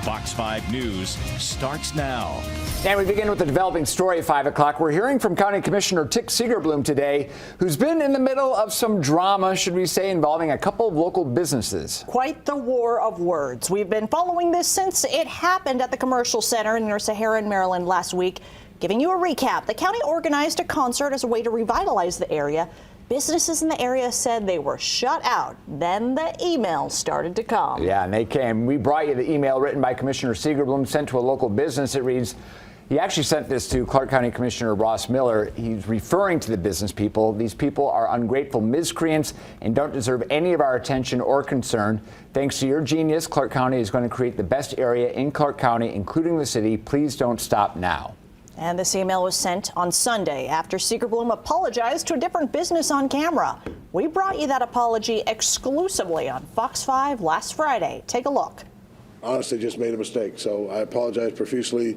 Fox 5 News starts now. And we begin with the developing story at 5 o'clock. We're hearing from County Commissioner Tick Segerblom today, who's been in the middle of some drama, should we say, involving a couple of local businesses. Quite the war of words. We've been following this since it happened at the Commercial Center near Saharan, Maryland last week. Giving you a recap, the county organized a concert as a way to revitalize the area. Businesses in the area said they were shut out. Then the emails started to come. Yeah, and they came. We brought you the email written by Commissioner Segerblom sent to a local business. It reads, he actually sent this to Clark County Commissioner Ross Miller. He's referring to the business people. These people are ungrateful miscreants and don't deserve any of our attention or concern. Thanks to your genius, Clark County is going to create the best area in Clark County, including the city. Please don't stop now. And this email was sent on Sunday after Segerblom apologized to a different business on camera. We brought you that apology exclusively on Fox 5 last Friday. Take a look. Honestly, just made a mistake, so I apologize profusely.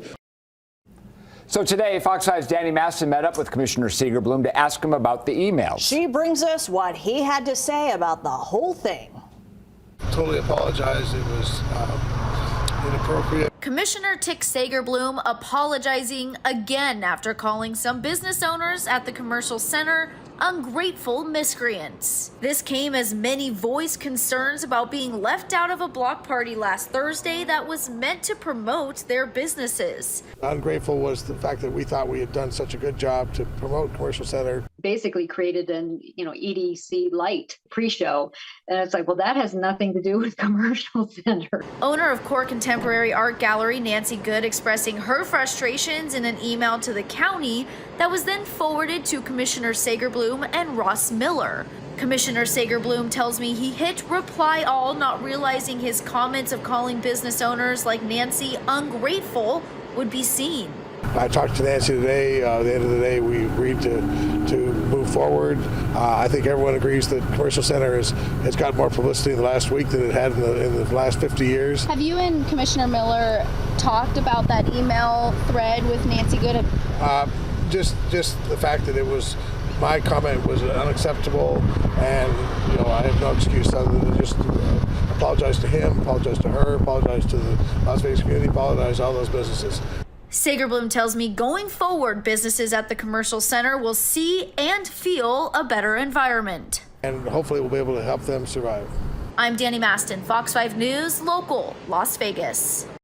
So today, Fox 5's Danny Maston met up with Commissioner Segerblom to ask him about the emails. She brings us what he had to say about the whole thing. Totally apologize. It was inappropriate. Commissioner Tick Segerblom apologizing again after calling some business owners at the Commercial Center ungrateful miscreants. This came as many voiced concerns about being left out of a block party last Thursday that was meant to promote their businesses. Ungrateful was the fact that we thought we had done such a good job to promote Commercial Center. Basically created an EDC light pre-show, and it's like, well, that has nothing to do with Commercial Center. Owner of Core Contemporary Art Gallery, Nancy Good, expressing her frustrations in an email to the county that was then forwarded to Commissioner Segerblom and Ross Miller. Commissioner Segerblom tells me he hit reply all, not realizing his comments of calling business owners like Nancy ungrateful would be seen. I talked to Nancy today. At the end of the day, we agreed to move forward. I think everyone agrees that Commercial Center has got more publicity in the last week than it had in the last 50 years. Have you and Commissioner Miller talked about that email thread with Nancy Good? Just the fact that it was, my comment was unacceptable, and I have no excuse other than just apologize to him, apologize to her, apologize to the Las Vegas community, apologize to all those businesses. Segerblom tells me going forward, businesses at the Commercial Center will see and feel a better environment. And hopefully we'll be able to help them survive. I'm Danny Maston, Fox 5 News, local, Las Vegas.